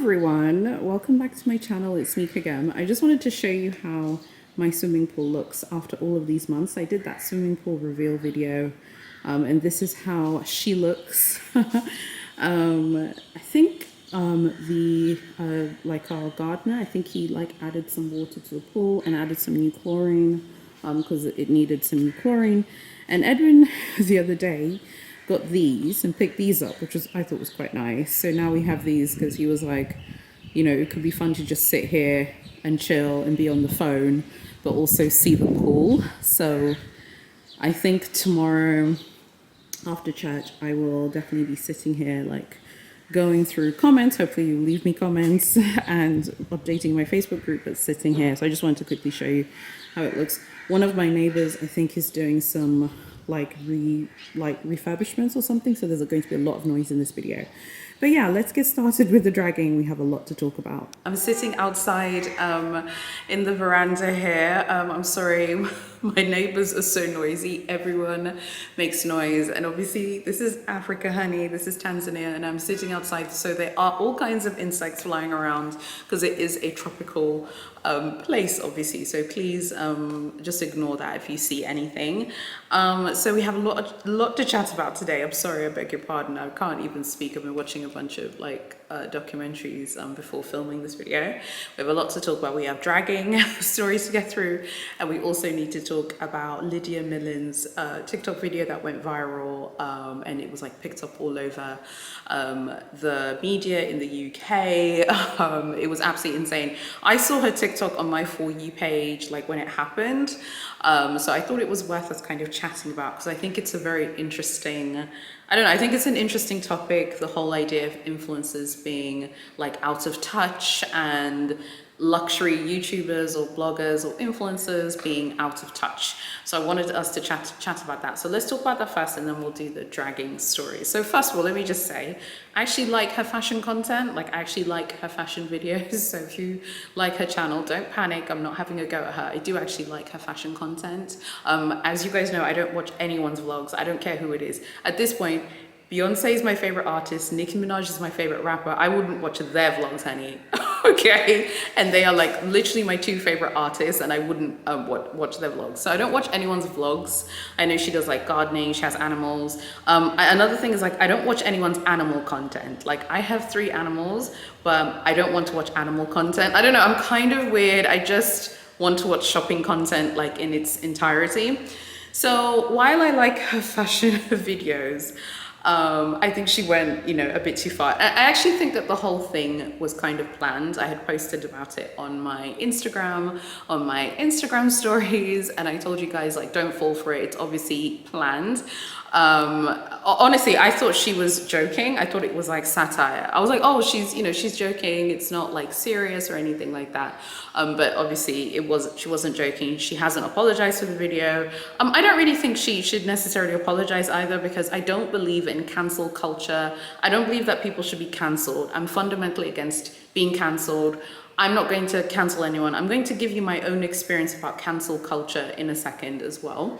everyone, welcome back to my channel. It's me again. I just wanted to show you how my swimming pool looks after all of these months. I did that swimming pool reveal video, and this is how she looks. I think like our gardener, I think he like added some water to the pool and added some new chlorine because it needed some new chlorine. And Edwin the other day got these and picked these up, which I thought was quite nice. So now we have these because he was like, you know, it could be fun to just sit here and chill and be on the phone, but also see the pool. So I think tomorrow after church, I will definitely be sitting here like going through comments. Hopefully you leave me comments and updating my Facebook group, but sitting here. So I just wanted to quickly show you how it looks. One of my neighbors, I think, is doing some refurbishments or something, so there's going to be a lot of noise in this video. But yeah, let's get started with the dragging. We have a lot to talk about. I'm sitting outside in the veranda here. I'm sorry, my neighbors are so noisy. Everyone makes noise, and obviously this is Africa, honey. This is Tanzania, and I'm sitting outside, so there are all kinds of insects flying around because it is a tropical place, obviously. So please just ignore that if you see anything. So we have a lot to chat about today. I'm sorry, I beg your pardon. I can't even speak. I've been watching a bunch of documentaries before filming this video. We have a lot to talk about. We have dragging stories to get through, and we also need to talk about Lydia Millen's TikTok video that went viral, and it was like picked up all over the media in the UK. It was absolutely insane. I saw her TikTok on my For You page like when it happened, so I thought it was worth us kind of chatting about, because I think it's a very interesting, I don't know, I think it's an interesting topic, the whole idea of influencers being like out of touch and luxury YouTubers or bloggers or influencers being out of touch. So I wanted us to chat about that. So let's talk about that first, and then we'll do the dragging story. So first of all, let me just say, I actually like her fashion content. Like, I actually like her fashion videos. So if you like her channel, don't panic. I'm not having a go at her. I do actually like her fashion content. As you guys know, I don't watch anyone's vlogs. I don't care who it is. At this point, Beyonce is my favorite artist. Nicki Minaj is my favorite rapper. I wouldn't watch their vlogs, honey. Okay, and they are like literally my two favorite artists, and I wouldn't watch their vlogs. So I don't watch anyone's vlogs. I know she does like gardening, she has animals. Another thing is like, I don't watch anyone's animal content. Like, I have 3 animals, but I don't want to watch animal content. I don't know, I'm kind of weird. I just want to watch shopping content like in its entirety. So while I like her fashion videos, I think she went, you know, a bit too far. I actually think that the whole thing was kind of planned. I had posted about it on my Instagram stories, and I told you guys, like, don't fall for it. It's obviously planned. Honestly, I thought she was joking. I thought it was like satire. I was like, oh, she's joking. It's not like serious or anything like that. But obviously she wasn't joking. She hasn't apologized for the video. I don't really think she should necessarily apologize either, because I don't believe in cancel culture. I don't believe that people should be canceled. I'm fundamentally against being canceled. I'm not going to cancel anyone. I'm going to give you my own experience about cancel culture in a second as well.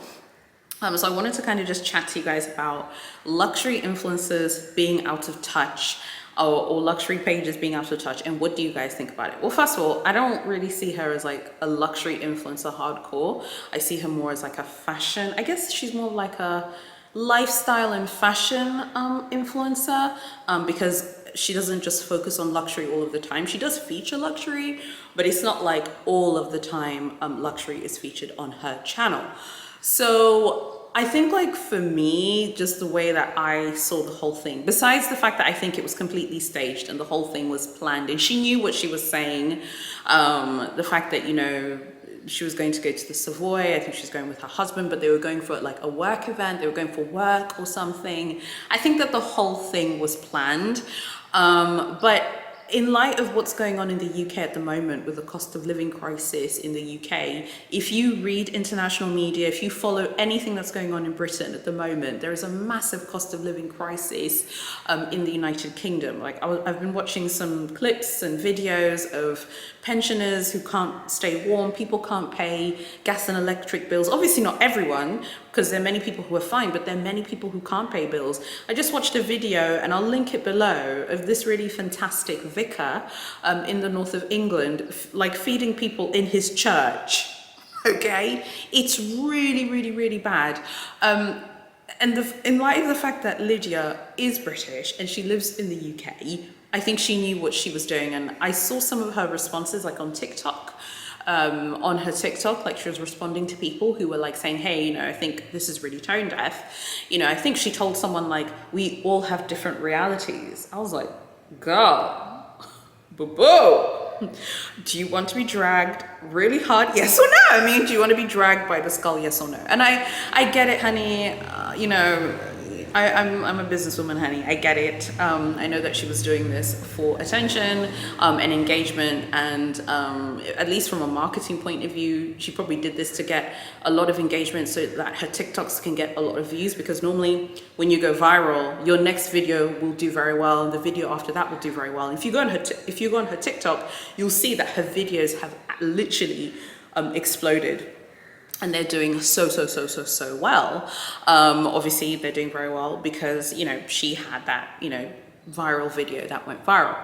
So I wanted to kind of just chat to you guys about luxury influencers being out of touch, or luxury pages being out of touch, and what do you guys think about it? Well, first of all, I don't really see her as like a luxury influencer hardcore. I see her more as like a fashion, I guess she's more like a lifestyle and fashion influencer, because she doesn't just focus on luxury all of the time. She does feature luxury, but it's not like all of the time luxury is featured on her channel. So I think, like, for me, just the way that I saw the whole thing, besides the fact that I think it was completely staged and the whole thing was planned and she knew what she was saying, the fact that, you know, she was going to go to the Savoy, I think she was going with her husband, but they were going for like a work event, they were going for work or something. I think that the whole thing was planned, but in light of what's going on in the UK at the moment with the cost of living crisis in the UK, if you read international media, if you follow anything that's going on in Britain at the moment, there is a massive cost of living crisis in the United Kingdom. Like, I've been watching some clips and videos of pensioners who can't stay warm, people can't pay gas and electric bills. Obviously not everyone, because there are many people who are fine, but there are many people who can't pay bills. I just watched a video, and I'll link it below, of this really fantastic vicar in the north of England, like feeding people in his church. Okay, it's really, really, really bad. In light of the fact that Lydia is British and she lives in the UK, I think she knew what she was doing. And I saw some of her responses, like on TikTok, on her TikTok, like she was responding to people who were like saying, hey, you know, I think this is really tone deaf. You know, I think she told someone like, we all have different realities. I was like, girl, boo-boo. Do you want to be dragged really hard? Yes or no? I mean, do you want to be dragged by the skull? Yes or no? And I get it, honey. You know, I'm a businesswoman, honey. I get it. I know that she was doing this for attention and engagement, and at least from a marketing point of view, she probably did this to get a lot of engagement so that her TikToks can get a lot of views, because normally when you go viral, your next video will do very well and the video after that will do very well. And if you go on her TikTok, you'll see that her videos have literally exploded. And they're doing so well. Obviously, they're doing very well because, you know, she had that, you know, viral video that went viral.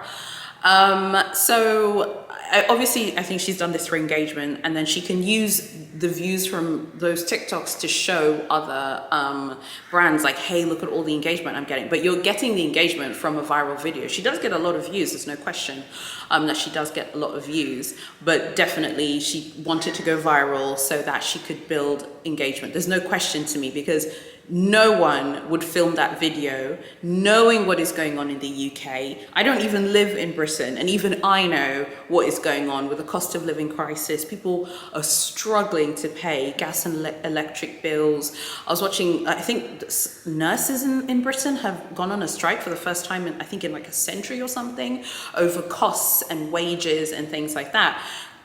So obviously, I think she's done this for engagement, and then she can use the views from those TikToks to show other brands like, hey, look at all the engagement I'm getting. But you're getting the engagement from a viral video. She does get a lot of views, there's no question that she does get a lot of views, but definitely she wanted to go viral so that she could build engagement. There's no question to me, because no one would film that video knowing what is going on in the UK. I don't even live in Britain, and even I know what is going on with the cost of living crisis. People are struggling to pay gas and electric bills. I was watching, I think nurses in Britain have gone on a strike for the first time in, I think, in like a century or something, over costs and wages and things like that.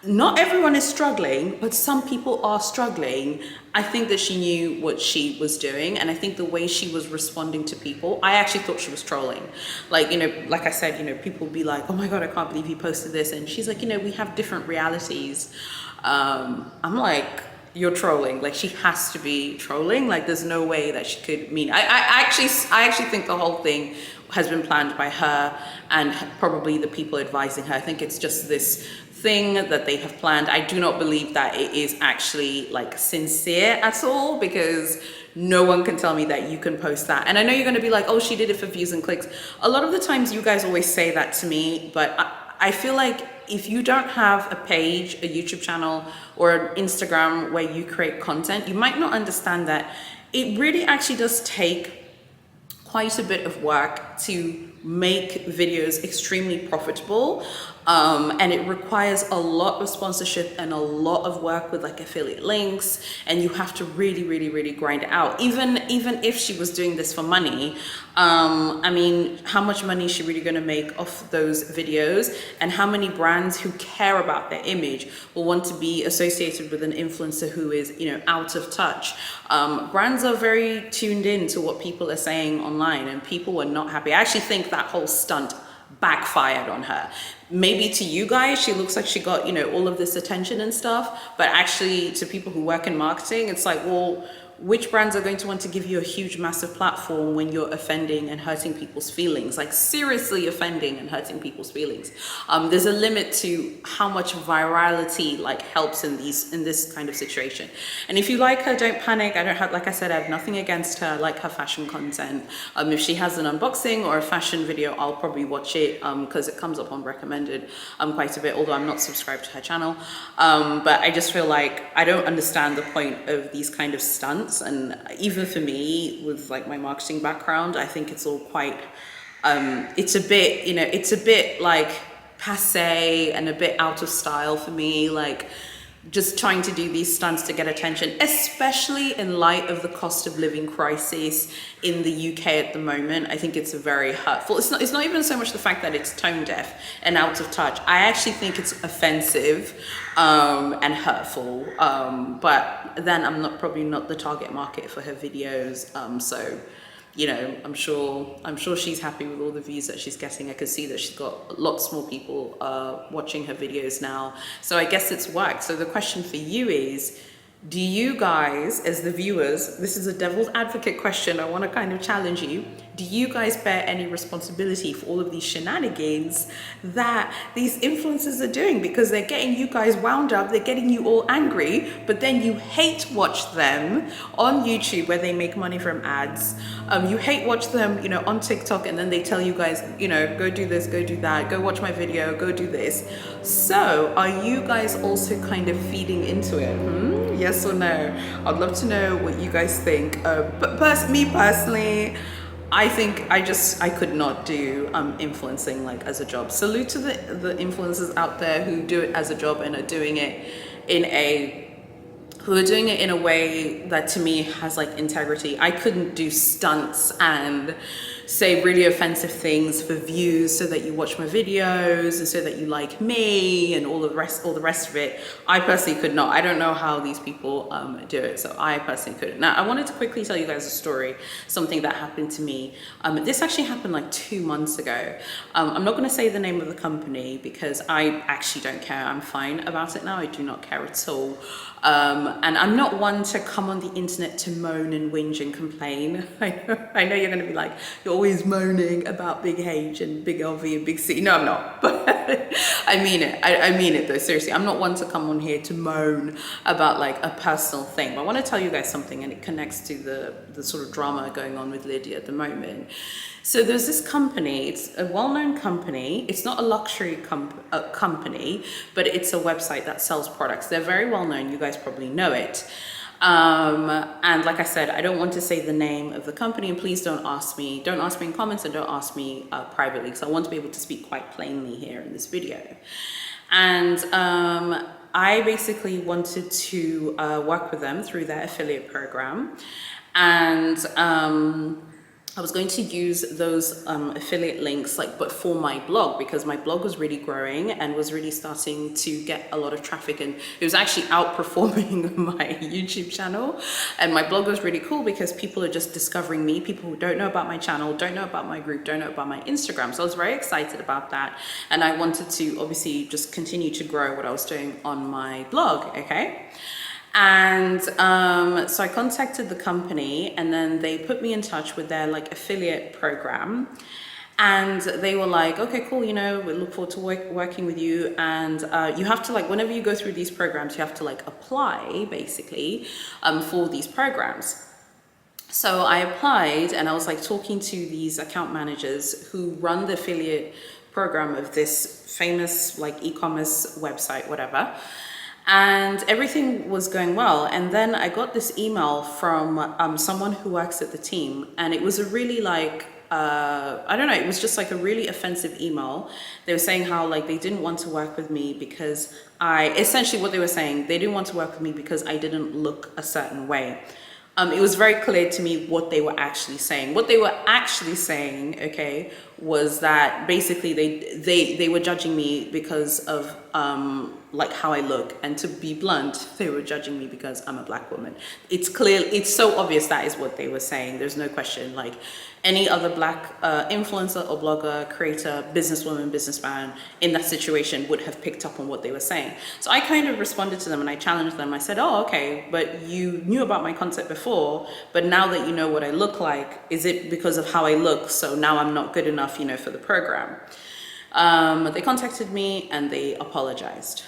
Not everyone is struggling, but some people are struggling. I think that she knew what she was doing, and I think the way she was responding to people, I actually thought she was trolling. Like, you know, like I said, you know, people be like, oh my God, I can't believe he posted this. And she's like, you know, we have different realities. I'm like, you're trolling. Like, she has to be trolling. Like, there's no way that she could mean. I actually think the whole thing has been planned by her and probably the people advising her. I think it's just this thing that they have planned. I do not believe that it is actually like sincere at all, because no one can tell me that you can post that. And I know you're going to be like, oh, she did it for views and clicks. A lot of the times you guys always say that to me, but I feel like if you don't have a page, a YouTube channel, or an Instagram where you create content, you might not understand that it really actually does take quite a bit of work to make videos extremely profitable, and it requires a lot of sponsorship and a lot of work with like affiliate links, and you have to really grind it out. Even if she was doing this for money, I mean, how much money is she really going to make off those videos? And how many brands who care about their image will want to be associated with an influencer who is, you know, out of touch? Brands are very tuned in to what people are saying online, and people were not happy. I actually think that whole stunt backfired on her. Maybe to you guys, she looks like she got, you know, all of this attention and stuff, but actually to people who work in marketing, it's like, well, which brands are going to want to give you a huge, massive platform when you're offending and hurting people's feelings? Like, seriously offending and hurting people's feelings. There's a limit to how much virality like helps in this kind of situation. And if you like her, don't panic. I don't have, like I said, I have nothing against her. I like her fashion content. If she has an unboxing or a fashion video, I'll probably watch it because it comes up on recommended quite a bit, although I'm not subscribed to her channel. But I just feel like I don't understand the point of these kind of stunts. And even for me, with like my marketing background, I think it's all quite, it's a bit, you know, it's a bit like passe and a bit out of style for me. Like, just trying to do these stunts to get attention, especially in light of the cost of living crisis in the UK at the moment. I think it's very hurtful. It's not even so much the fact that it's tone deaf and out of touch. I actually think it's offensive and hurtful. But then I'm probably not the target market for her videos. So, you know, I'm sure she's happy with all the views that she's getting. I could see that she's got lots more people watching her videos now. So I guess it's worked. So the question for you is, Do you guys, as the viewers, this is a devil's advocate question, I want to kind of challenge you. Do you guys bear any responsibility for all of these shenanigans that these influencers are doing? Because they're getting you guys wound up, they're getting you all angry, but then you hate watch them on YouTube where they make money from ads. You hate watch them, you know, on TikTok, and then they tell you guys, you know, go do this, go do that, go watch my video, go do this. So are you guys also kind of feeding into it? Yes or no? I'd love to know what you guys think. But me personally, I think I could not do influencing like as a job. Salute to the influencers out there who do it as a job and are doing it in a way that to me has like integrity. I couldn't do stunts and say really offensive things for views so that you watch my videos and so that you like me and all the rest of it. I personally could not. I don't know how these people do it, so I personally couldn't. Now I wanted to quickly tell you guys a story, something that happened to me. This actually happened like 2 months ago. I'm not going to say the name of the company because I actually don't care. I'm fine about it now. I do not care at all. And I'm not one to come on the internet to moan and whinge and complain. I know you're going to be like, you're always moaning about Big H and Big LV and Big C. No, I'm not. But I mean it. I mean it though, seriously. I'm not one to come on here to moan about like a personal thing. But I want to tell you guys something, and it connects to the sort of drama going on with Lydia at the moment. So there's this company, it's a well-known company. It's not a luxury company, but it's a website that sells products. They're very well-known, you guys probably know it. And like I said, I don't want to say the name of the company, and please don't ask me in comments, and don't ask me privately, because I want to be able to speak quite plainly here in this video. And I basically wanted to work with them through their affiliate program. And I was going to use those affiliate links, but for my blog, because my blog was really growing and was really starting to get a lot of traffic, and it was actually outperforming my YouTube channel. And my blog was really cool because people are just discovering me. People who don't know about my channel, don't know about my group, don't know about my Instagram. So I was very excited about that. And I wanted to obviously just continue to grow what I was doing on my blog, okay? And so I contacted the company, and then they put me in touch with their affiliate program, and they were like, okay, cool, we look forward to working with you. And you have to whenever you go through these programs, you have to apply basically for these programs. So I applied, and I was talking to these account managers who run the affiliate program of this famous e-commerce website, whatever. And everything was going well. And then I got this email from someone who works at the team, and it was a really I don't know, it was just a really offensive email. They were saying how they didn't want to work with me because essentially what they were saying, they didn't want to work with me because I didn't look a certain way. It was very clear to me what they were actually saying. What they were actually saying, okay, was that basically they were judging me because of how I look, and to be blunt, they were judging me because I'm a Black woman. It's clear, it's so obvious that is what they were saying. There's no question. Any other Black influencer or blogger, creator, businesswoman, businessman in that situation would have picked up on what they were saying. So I kind of responded to them and I challenged them. I said, oh, okay, but you knew about my concept before, but now that you know what I look like, is it because of how I look? So now I'm not good enough, for the program. They contacted me and they apologized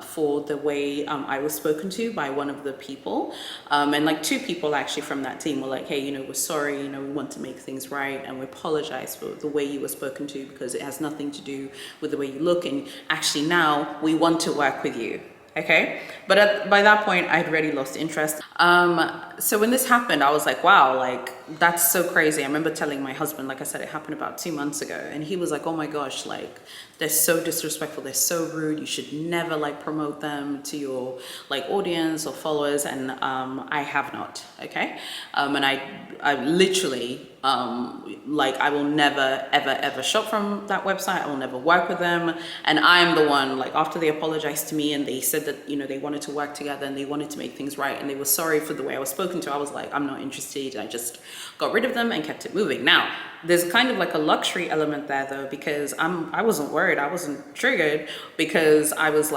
for the way I was spoken to by one of the people, and 2 people actually from that team were like, hey, we're sorry, we want to make things right, and we apologize for the way you were spoken to, because it has nothing to do with the way you look, and actually now we want to work with you. Okay, but by that point I'd already lost interest. So when this happened, I was like, wow, that's so crazy. I remember telling my husband, like I said, it happened about 2 months ago, and he was like, oh my gosh, they're so disrespectful, they're so rude, you should never promote them to your audience or followers. And I have not, okay, and I literally I will never ever shop from that website. I will never work with them. And I am the one, after they apologized to me and they said that they wanted to work together and they wanted to make things right and they were sorry for the way I was spoken to, I was like, I'm not interested. I just got rid of them and kept it moving. Now there's kind of a luxury element there though, because I wasn't worried, I wasn't triggered, because I was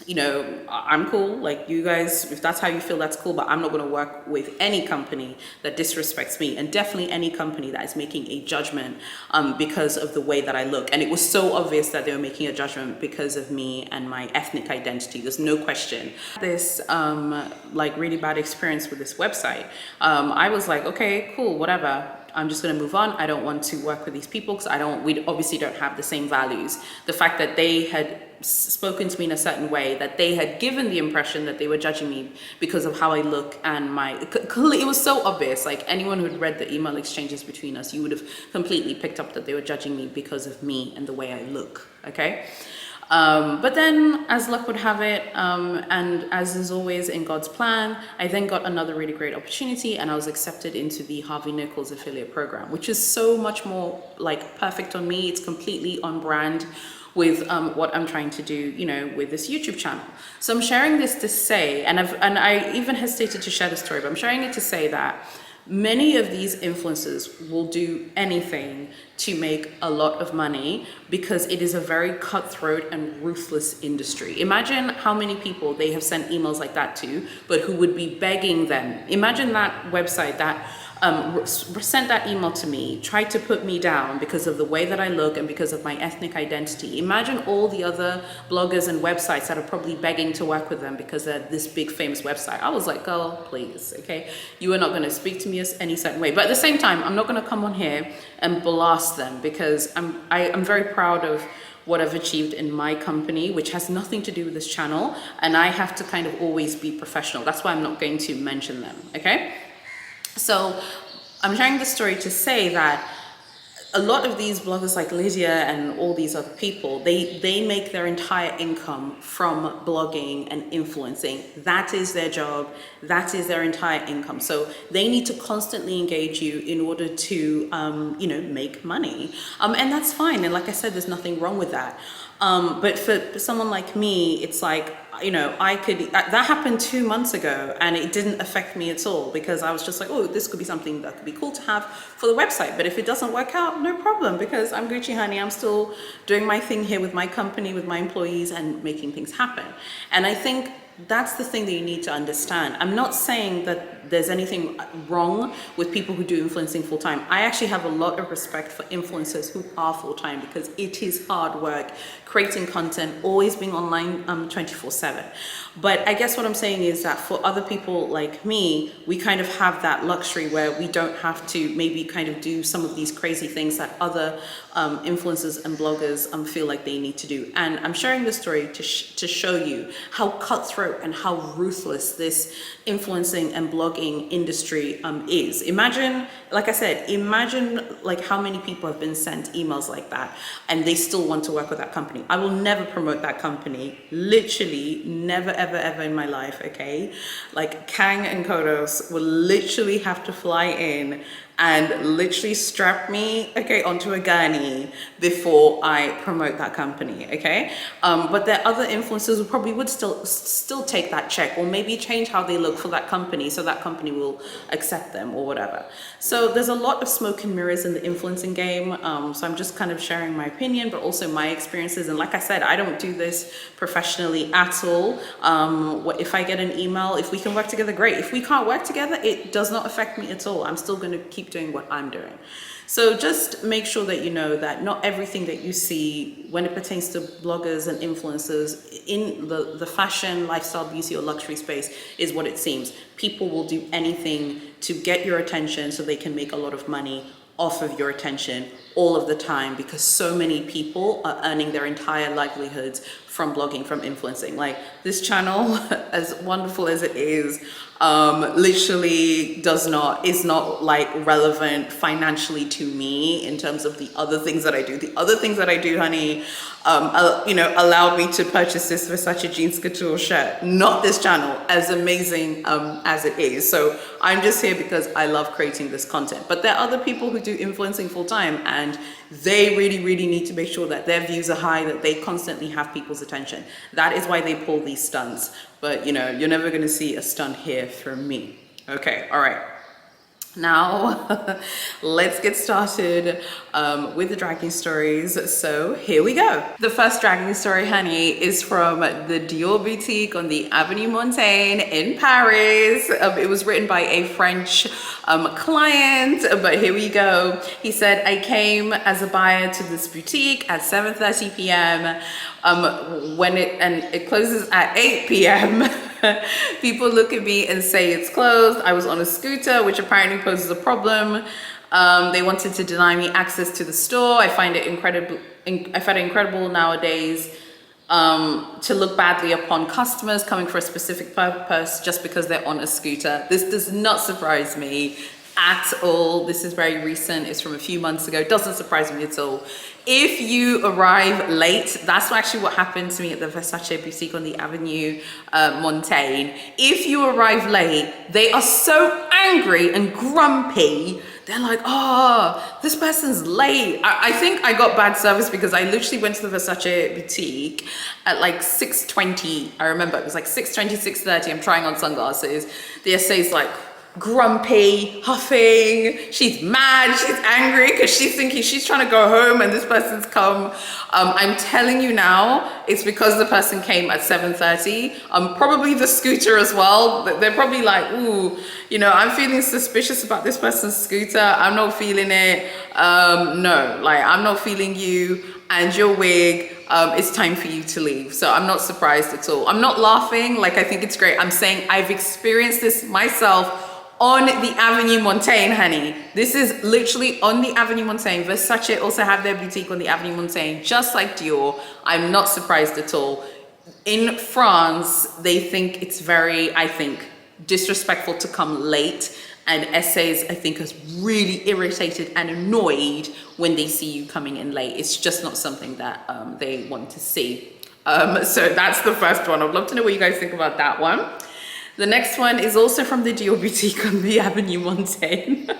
I'm cool. Like, you guys, if that's how you feel, that's cool. But I'm not going to work with any company that disrespects me, and definitely any company that is making a judgment because of the way that I look. And it was so obvious that they were making a judgment because of me and my ethnic identity. There's no question. This like really bad experience with this website. I was like, okay, cool, whatever. I'm just going to move on. I don't want to work with these people because we obviously don't have the same values. The fact that they had spoken to me in a certain way, that they had given the impression that they were judging me because of how I look and it was so obvious. Like, anyone who had read the email exchanges between us, you would have completely picked up that they were judging me because of me and the way I look. Okay. But then, as luck would have it, and as is always in God's plan, I then got another really great opportunity, and I was accepted into the Harvey Nichols affiliate program, which is so much more like perfect on me. It's completely on brand with what I'm trying to do, with this YouTube channel. So I'm sharing this to say, and I even hesitated to share the story, but I'm sharing it to say that many of these influencers will do anything to make a lot of money because it is a very cutthroat and ruthless industry. Imagine how many people they have sent emails like that to, but who would be begging them. Imagine that website that sent that email to me, tried to put me down because of the way that I look and because of my ethnic identity. Imagine all the other bloggers and websites that are probably begging to work with them because they're this big famous website. I was like, girl, please, okay? You are not going to speak to me any certain way. But at the same time, I'm not going to come on here and blast them because I'm very proud of what I've achieved in my company, which has nothing to do with this channel. And I have to kind of always be professional. That's why I'm not going to mention them, okay? So I'm sharing this story to say that a lot of these bloggers like Lydia and all these other people, they make their entire income from blogging and influencing. That is their job. That is their entire income. So they need to constantly engage you in order to, make money. And that's fine. And like I said, there's nothing wrong with that. But for someone like me, it's like, that happened 2 months ago and it didn't affect me at all because I was just like, oh, this could be something that could be cool to have for the website. But if it doesn't work out, no problem, because I'm Gucci honey. I'm still doing my thing here with my company, with my employees, and making things happen. And I think that's the thing that you need to understand. I'm not saying that there's anything wrong with people who do influencing full time. I actually have a lot of respect for influencers who are full time because it is hard work, creating content, always being online 24/7. But I guess what I'm saying is that for other people like me, we kind of have that luxury where we don't have to maybe kind of do some of these crazy things that other influencers and bloggers feel like they need to do. And I'm sharing this story to show you how cutthroat and how ruthless this influencing and blogging industry is. Imagine, like I said, like how many people have been sent emails like that and they still want to work with that company. I will never promote that company, literally never, ever in my life, okay? Like Kang and Kodos will literally have to fly in and literally strap me, okay, onto a gurney before I promote that company, okay? But there are other influencers who probably would still take that check, or maybe change how they look for that company so that company will accept them or whatever. So there's a lot of smoke and mirrors in the influencing game. So I'm just kind of sharing my opinion, but also my experiences. And like I said, I don't do this professionally at all. If I get an email, if we can work together, great. If we can't work together, it does not affect me at all. I'm still going to keep doing what I'm doing. So just make sure that you know that not everything that you see when it pertains to bloggers and influencers in the fashion, lifestyle, beauty, or luxury space is what it seems. People will do anything to get your attention so they can make a lot of money off of your attention all of the time, because so many people are earning their entire livelihoods from blogging, from influencing. Like this channel, as wonderful as it is, literally is not like relevant financially to me in terms of the other things that I do. The other things that I do, honey, allowed me to purchase this Versace Jeans Couture shirt, not this channel, as amazing as it is. So I'm just here because I love creating this content. But there are other people who do influencing full time, and they really, really need to make sure that their views are high, that they constantly have people's attention. That is why they pull these stunts. But you're never going to see a stunt here from me. Okay, all right. Now, let's get started with the dragging stories. So here we go. The first dragging story, honey, is from the Dior boutique on the Avenue Montaigne in Paris. It was written by a French client, but here we go. He said, I came as a buyer to this boutique at 7:30 p.m. When it closes at 8 p.m. People look at me and say it's closed. I was on a scooter, which apparently poses a problem. They wanted to deny me access to the store. I find it incredible nowadays to look badly upon customers coming for a specific purpose just because they're on a scooter. This does not surprise me at all. This is very recent. It's from a few months ago. It doesn't surprise me at all. If you arrive late, that's actually what happened to me at the Versace boutique on the Avenue Montaigne. If you arrive late, they are so angry and grumpy. They're like, oh, this person's late. I think I got bad service because I literally went to the Versace boutique at like 6:20. I remember it was like 6:20, 6:30. I'm trying on sunglasses. The essay's like, grumpy, huffing, she's mad, she's angry because she's thinking she's trying to go home and this person's come. I'm telling you now, it's because the person came at 7:30. Probably the scooter as well. They're probably like, ooh, you know, I'm feeling suspicious about this person's scooter. I'm not feeling it. No, like I'm not feeling you and your wig. It's time for you to leave. So I'm not surprised at all. I'm not laughing, like I think it's great. I'm saying I've experienced this myself on the Avenue Montaigne, honey. This is literally on the Avenue Montaigne. Versace also have their boutique on the Avenue Montaigne, just like Dior. I'm not surprised at all. In France, they think it's very, I think, disrespectful to come late. And essays, I think, is really irritated and annoyed when they see you coming in late. It's just not something that they want to see. So that's the first one. I'd love to know what you guys think about that one. The next one is also from the Dior boutique on the Avenue Montaigne.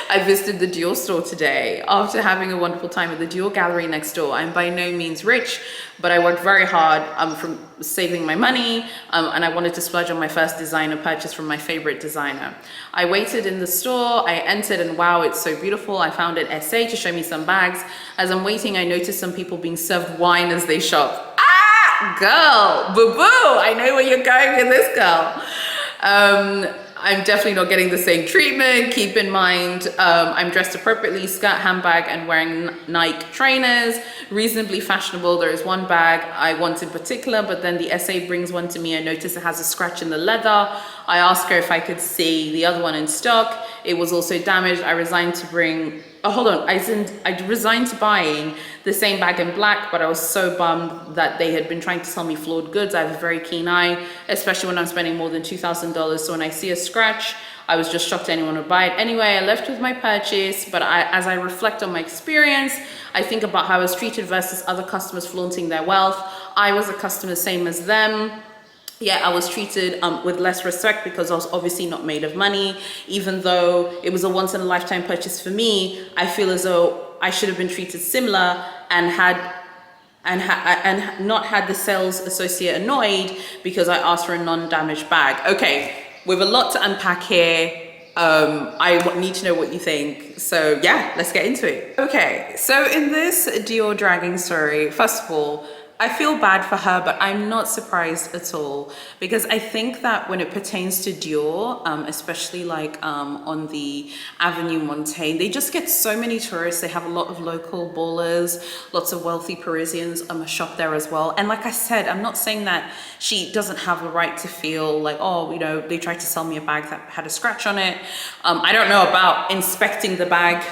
I visited the Dior store today after having a wonderful time at the Dior gallery next door. I'm by no means rich, but I worked very hard from saving my money, and I wanted to splurge on my first designer purchase from my favorite designer. I waited in the store, I entered, and wow, it's so beautiful. I found an essay to show me some bags. As I'm waiting, I noticed some people being served wine as they shop. Girl, boo-boo, I know where you're going with this, girl. I'm definitely not getting the same treatment. Keep in mind, I'm dressed appropriately, skirt, handbag, and wearing Nike trainers, reasonably fashionable. There is one bag I want in particular, but then the essay brings one to me. I notice it has a scratch in the leather. I asked her if I could see the other one in stock. It was also damaged. I resigned to buying the same bag in black, but I was so bummed that they had been trying to sell me flawed goods. I have a very keen eye, especially when I'm spending more than $2,000. So when I see a scratch, I was just shocked anyone would buy it. Anyway, I left with my purchase, but as I reflect on my experience, I think about how I was treated versus other customers flaunting their wealth. I was a customer, same as them. Yeah, I was treated with less respect because I was obviously not made of money. Even though it was a once in a lifetime purchase for me, I feel as though I should have been treated similar and not had the sales associate annoyed because I asked for a non-damaged bag. Okay, we have a lot to unpack here. I need to know what you think. So yeah, let's get into it. Okay, so in this Dior dragging story, first of all, I feel bad for her, but I'm not surprised at all because I think that when it pertains to Dior, especially like on the Avenue Montaigne, they just get so many tourists. They have a lot of local ballers, lots of wealthy Parisians shop there as well. And like I said, I'm not saying that she doesn't have the right to feel like, oh, you know, they tried to sell me a bag that had a scratch on it. I don't know about inspecting the bag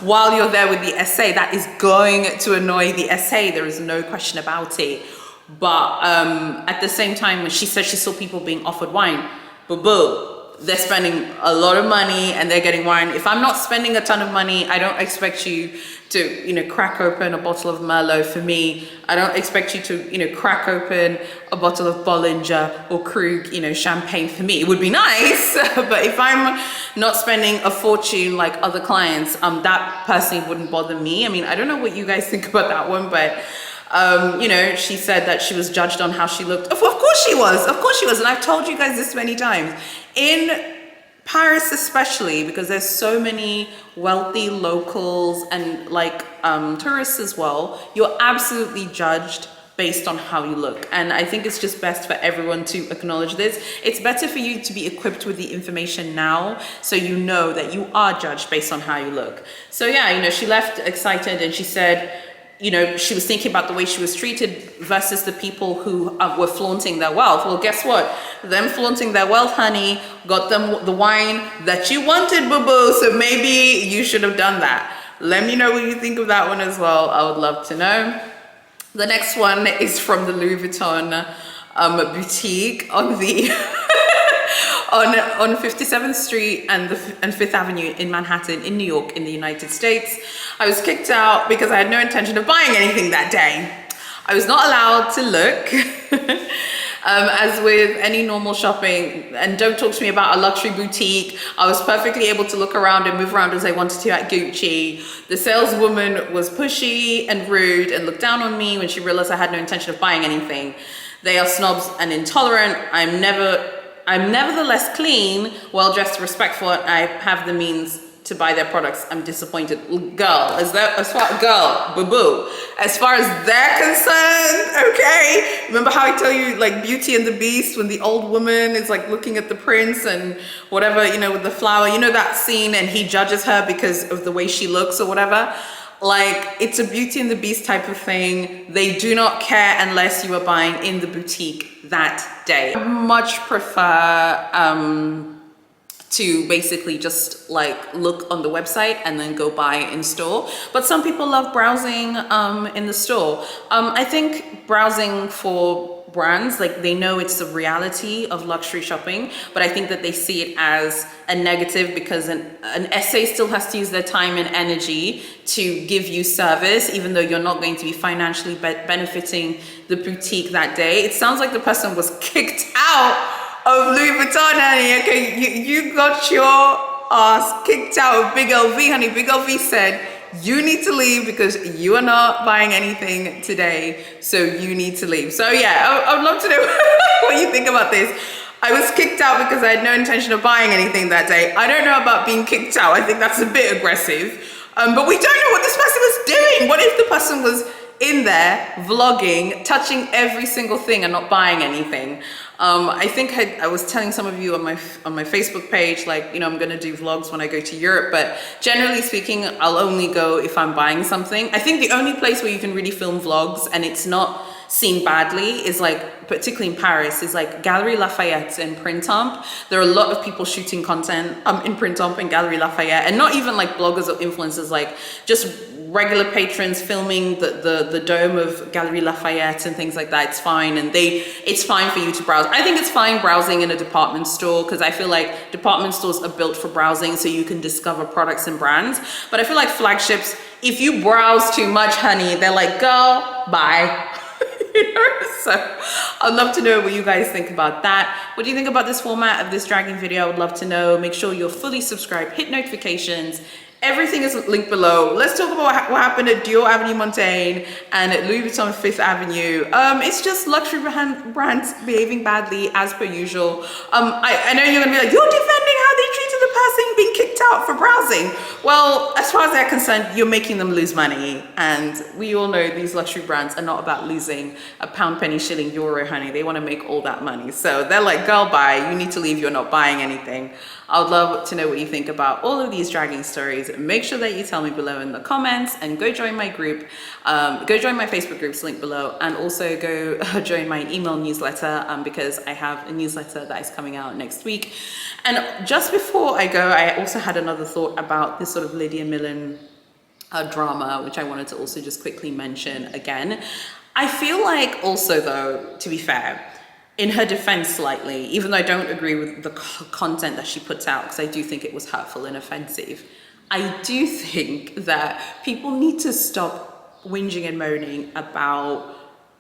while you're there with the essay. That is going to annoy the essay. There is no question about it. But at the same time, when she said she saw people being offered wine, boo-boo, they're spending a lot of money and they're getting wine. If I'm not spending a ton of money, I don't expect you to, you know, crack open a bottle of Merlot for me. I don't expect you to, you know, crack open a bottle of Bollinger or Krug, you know, champagne for me. It would be nice, but if I'm not spending a fortune like other clients, that personally wouldn't bother me. I mean, I don't know what you guys think about that one, but you know, she said that she was judged on how she looked. Of course she was. Of course she was. And I've told you guys this many times. In Paris especially, because there's so many wealthy locals and like tourists as well, you're absolutely judged based on how you look. And I think it's just best for everyone to acknowledge this. It's better for you to be equipped with the information now, so you know that you are judged based on how you look. So yeah, you know, she left excited, and she said, you know, she was thinking about the way she was treated versus the people who were flaunting their wealth. Well, guess what? Them flaunting their wealth, honey, got them the wine that you wanted, boo-boo. So maybe you should have done that. Let me know what you think of that one as well. I would love to know. The next one is from the Louis Vuitton boutique on the on 57th Street and 5th Avenue in Manhattan, in New York, in the United States. I was kicked out because I had no intention of buying anything that day. I was not allowed to look. As with any normal shopping, and don't talk to me about a luxury boutique. I was perfectly able to look around and move around as I wanted to at Gucci. The saleswoman was pushy and rude and looked down on me when she realized I had no intention of buying anything. They are snobs and intolerant. I'm nevertheless clean, well-dressed, respectful, and I have the means to buy their products. I'm disappointed. Girl, boo-boo. As far as they're concerned, okay? Remember how I tell you, like, Beauty and the Beast, when the old woman is like looking at the prince and whatever, you know, with the flower, you know that scene, and he judges her because of the way she looks or whatever? Like, it's a Beauty and the Beast type of thing. They do not care unless you are buying in the boutique that day. I much prefer to basically just like look on the website and then go buy in store. But some people love browsing in the store. I think browsing for brands, like, they know it's the reality of luxury shopping, but I think that they see it as a negative because an SA still has to use their time and energy to give you service, even though you're not going to be financially benefiting the boutique that day. It sounds like the person was kicked out of Louis Vuitton, honey. Okay, you got your ass kicked out of Big LV, honey. Big LV said, you need to leave because you are not buying anything today, so you need to leave. So yeah, I would love to know what you think about this. I was kicked out because I had no intention of buying anything that day. I don't know about being kicked out. I think that's a bit aggressive. But we don't know what this person was doing. What if the person was in there vlogging, touching every single thing and not buying anything? I think I was telling some of you on my Facebook page, like, you know, I'm gonna do vlogs when I go to Europe, but generally speaking, I'll only go if I'm buying something. I think the only place where you can really film vlogs and it's not seen badly is, like, particularly in Paris, is like Galerie Lafayette and Printemps. There are a lot of people shooting content in Printemps and Galerie Lafayette, and not even like bloggers or influencers, like just regular patrons filming the dome of Galerie Lafayette and things like that. It's fine, and it's fine for you to browse. I think it's fine browsing in a department store because I feel like department stores are built for browsing so you can discover products and brands. But I feel like flagships, if you browse too much, honey, they're like, go, bye. You know? So I'd love to know what you guys think about that. What do you think about this format of this dragging video? I would love to know. Make sure you're fully subscribed, hit notifications. Everything is linked below. Let's talk about what happened at Dior Avenue Montaigne and at Louis Vuitton 5th Avenue. It's just luxury brands behaving badly as per usual. I know you're gonna be like, you're defending how they treated the person being kicked out for browsing. Well, as far as they're concerned, you're making them lose money. And we all know these luxury brands are not about losing a pound, penny, shilling, euro, honey. They wanna make all that money. So they're like, girl, bye, you need to leave, you're not buying anything. I would love to know what you think about all of these dragging stories. Make sure that you tell me below in the comments, and go join my group. Go join my Facebook groups, link below, and also go join my email newsletter because I have a newsletter that is coming out next week. And just before I go, I also had another thought about this sort of Lydia Millen drama, which I wanted to also just quickly mention again. I feel like also, though, to be fair, in her defense slightly, even though I don't agree with the content that she puts out, because I do think it was hurtful and offensive, I do think that people need to stop whinging and moaning about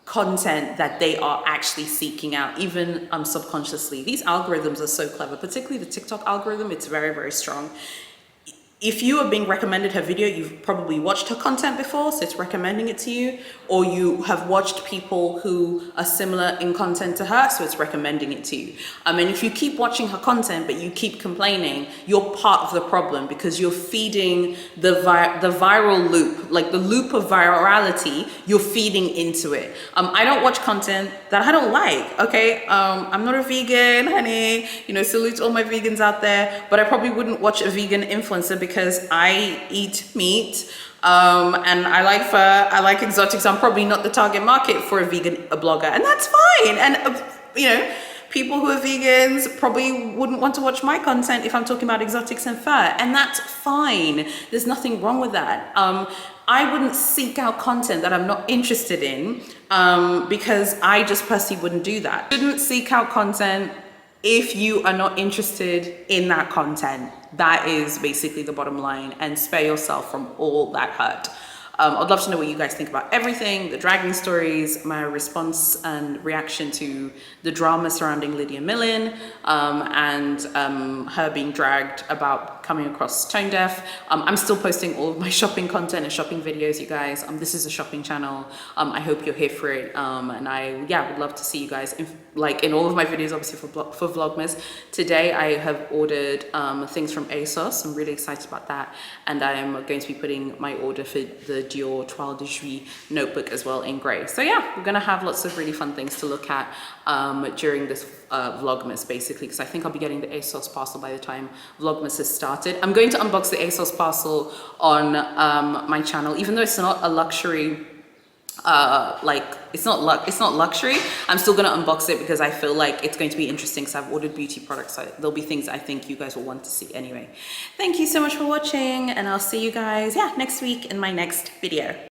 content that they are actually seeking out, even subconsciously. These algorithms are so clever, particularly the TikTok algorithm. It's very, very strong. if you are being recommended her video, you've probably watched her content before, so it's recommending it to you, or you have watched people who are similar in content to her, so it's recommending it to you. And if you keep watching her content, but you keep complaining, you're part of the problem, because you're feeding the viral loop, like the loop of virality, you're feeding into it. I don't watch content that I don't like, okay? I'm not a vegan, honey, you know, salute to all my vegans out there, but I probably wouldn't watch a vegan influencer because I eat meat, and I like fur, I like exotics. I'm probably not the target market for a vegan blogger, and that's fine. And you know, people who are vegans probably wouldn't want to watch my content if I'm talking about exotics and fur, and that's fine. There's nothing wrong with that. I wouldn't seek out content that I'm not interested in, because I just personally wouldn't do that. Shouldn't seek out content if you are not interested in that content. That is basically the bottom line, and spare yourself from all that hurt. I'd love to know what you guys think about everything, the dragging stories, my response and reaction to the drama surrounding Lydia Millen, and her being dragged about coming across tone deaf. I'm still posting all of my shopping content and shopping videos, you guys. This is a shopping channel. I hope you're here for it, and I would love to see you guys in all of my videos, obviously for Vlogmas. Today I have ordered things from ASOS. I'm really excited about that, and I am going to be putting my order for the Dior Toile de Juillet notebook as well in grey. So yeah, we're gonna have lots of really fun things to look at during this Vlogmas, basically, because I think I'll be getting the ASOS parcel by the time Vlogmas has started. I'm going to unbox the ASOS parcel on my channel, even though it's not a luxury, it's not luxury. I'm still gonna unbox it because I feel like it's going to be interesting, because I've ordered beauty products, so there'll be things I think you guys will want to see anyway. Thank you so much for watching, and I'll see you guys next week in my next video.